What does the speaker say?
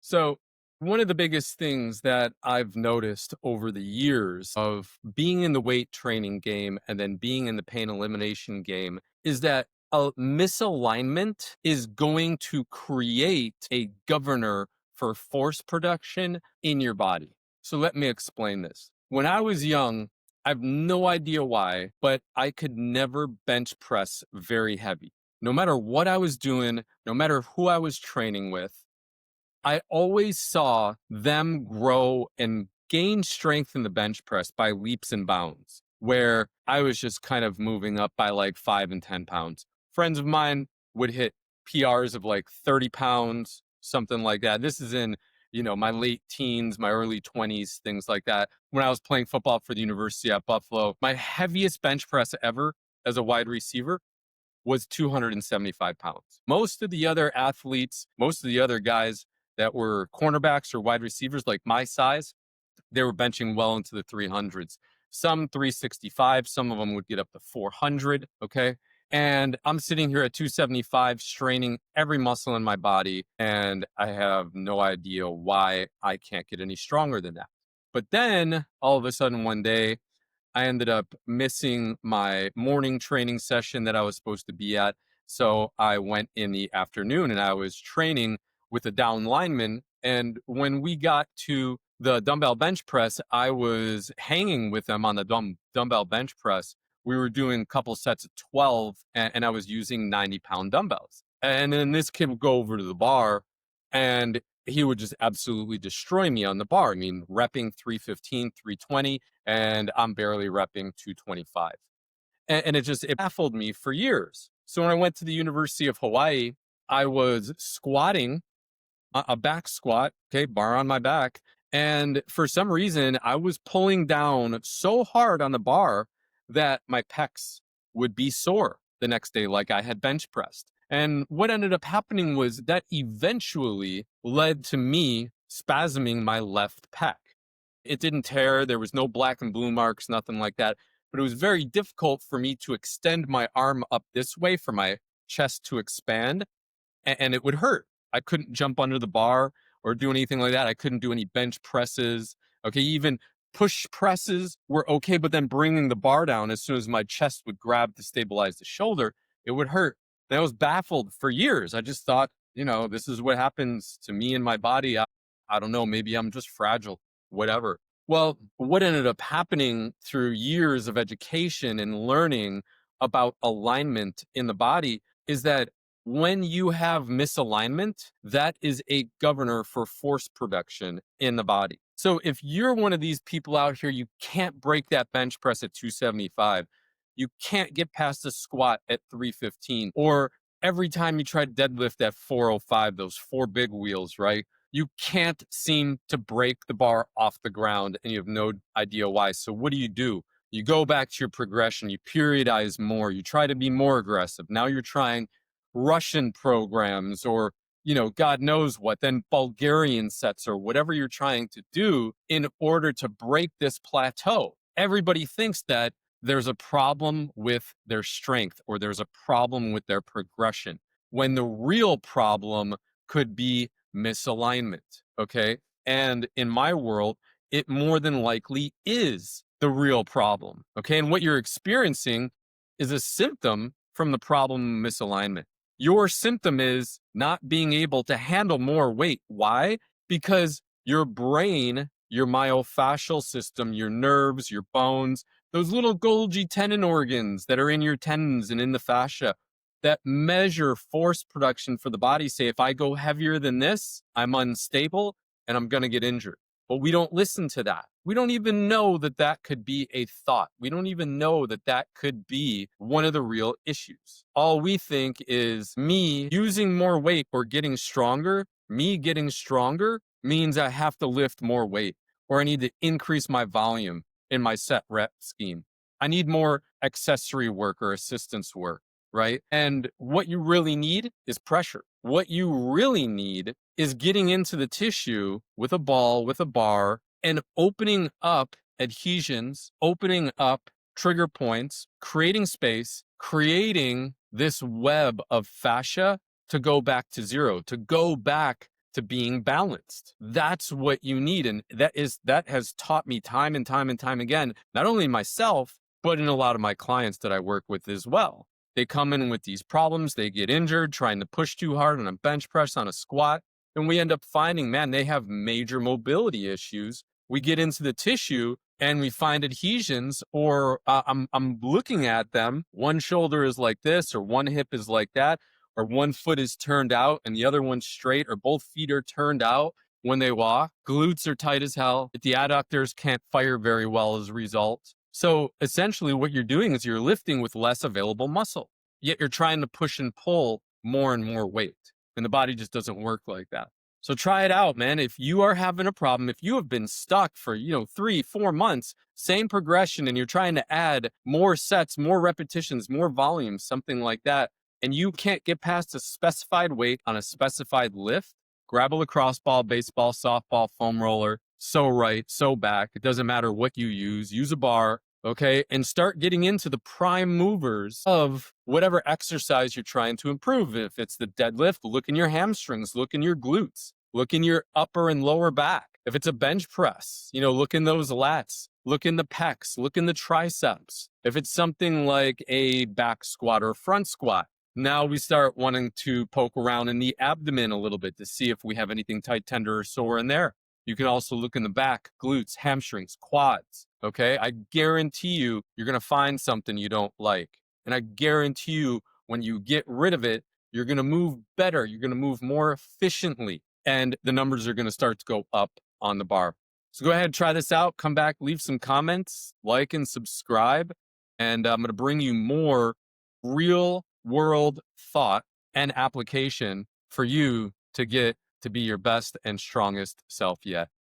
So, one of the biggest things that I've noticed over the years of being in the weight training game and then being in the pain elimination game is that a misalignment is going to create a governor for force production in your body. So, let me explain this. When I was young, I have no idea why, but I could never bench press very heavy. No matter what I was doing, no matter who I was training with, I always saw them grow and gain strength in the bench press by leaps and bounds, where I was just kind of moving up by like 5 and 10 pounds. Friends of mine would hit PRs of like 30 pounds, something like that. This is in, my late teens, my early 20s, things like that. When I was playing football for the University at Buffalo, my heaviest bench press ever as a wide receiver was 275 pounds. Most of the other athletes, most of the other guys that were cornerbacks or wide receivers like my size, they were benching well into the 300s. Some 365, some of them would get up to 400. Okay. And I'm sitting here at 275, straining every muscle in my body. And I have no idea why I can't get any stronger than that. But then all of a sudden, one day, I ended up missing my morning training session that I was supposed to be at. So I went in the afternoon and I was training with a down lineman. And when we got to the dumbbell bench press, I was hanging with them on the dumbbell bench press. We were doing a couple sets of 12 and I was using 90-pound dumbbells. And then this kid would go over to the bar and he would just absolutely destroy me on the bar. I mean, repping 315, 320, and I'm barely repping 225. And it baffled me for years. So when I went to the University of Hawaii, I was squatting a back squat, okay, bar on my back. And for some reason, I was pulling down so hard on the bar that my pecs would be sore the next day, like I had bench pressed. And what ended up happening was that eventually led to me spasming my left pec. It didn't tear, there was no black and blue marks, nothing like that. But it was very difficult for me to extend my arm up this way for my chest to expand and it would hurt. I couldn't jump under the bar or do anything like that. I couldn't do any bench presses. Okay, even push presses were okay, but then bringing the bar down as soon as my chest would grab to stabilize the shoulder, it would hurt. And I was baffled for years. I just thought, this is what happens to me and my body. I don't know, maybe I'm just fragile, whatever. Well, what ended up happening through years of education and learning about alignment in the body is that when you have misalignment, that is a governor for force production in the body. So if you're one of these people out here, you can't break that bench press at 275. You can't get past a squat at 315. Or every time you try to deadlift at 405, those four big wheels, right? You can't seem to break the bar off the ground and you have no idea why. So what do? You go back to your progression, you periodize more, you try to be more aggressive. Now you're trying Russian programs or, God knows what, then Bulgarian sets or whatever you're trying to do in order to break this plateau. Everybody thinks that there's a problem with their strength or there's a problem with their progression when the real problem could be misalignment. Okay. And in my world, it more than likely is the real problem. Okay. And what you're experiencing is a symptom from the problem of misalignment. Your symptom is not being able to handle more weight. Why? Because your brain, your myofascial system, your nerves, your bones, those little Golgi tendon organs that are in your tendons and in the fascia that measure force production for the body say, if I go heavier than this, I'm unstable and I'm going to get injured. But we don't listen to that. We don't even know that that could be a thought. We don't even know that that could be one of the real issues. All we think is me using more weight or getting stronger. Me getting stronger means I have to lift more weight or I need to increase my volume in my set rep scheme. I need more accessory work or assistance work, right? And what you really need is pressure. What you really need is getting into the tissue with a ball, with a bar, and opening up adhesions, opening up trigger points, creating space, creating this web of fascia to go back to zero, to go back to being balanced. That's what you need. And that has taught me time and time and time again, not only myself, but in a lot of my clients that I work with as well. They come in with these problems, they get injured trying to push too hard on a bench press, on a squat, and we end up finding, man, they have major mobility issues. We get into the tissue and we find adhesions, or I'm looking at them. One shoulder is like this, or one hip is like that, or one foot is turned out and the other one's straight, or both feet are turned out when they walk. Glutes are tight as hell. The adductors can't fire very well as a result. So essentially, what you're doing is you're lifting with less available muscle, yet you're trying to push and pull more and more weight. And the body just doesn't work like that. So try it out, man. If you are having a problem, if you have been stuck for, 3, 4 months, same progression, and you're trying to add more sets, more repetitions, more volume, something like that, and you can't get past a specified weight on a specified lift, grab a lacrosse ball, baseball, softball, foam roller, so right, so back. It doesn't matter what you use a bar, okay? And start getting into the prime movers of whatever exercise you're trying to improve. If it's the deadlift, look in your hamstrings, look in your glutes, look in your upper and lower back. If it's a bench press, look in those lats, look in the pecs, look in the triceps. If it's something like a back squat or a front squat, now we start wanting to poke around in the abdomen a little bit to see if we have anything tight, tender, or sore in there. You can also look in the back, glutes, hamstrings, quads, okay? I guarantee you're going to find something you don't like. And I guarantee you, when you get rid of it, you're going to move better. You're going to move more efficiently. And the numbers are going to start to go up on the bar. So go ahead and try this out. Come back, leave some comments, like and subscribe. And I'm going to bring you more real world thought and application for you to get to be your best and strongest self yet.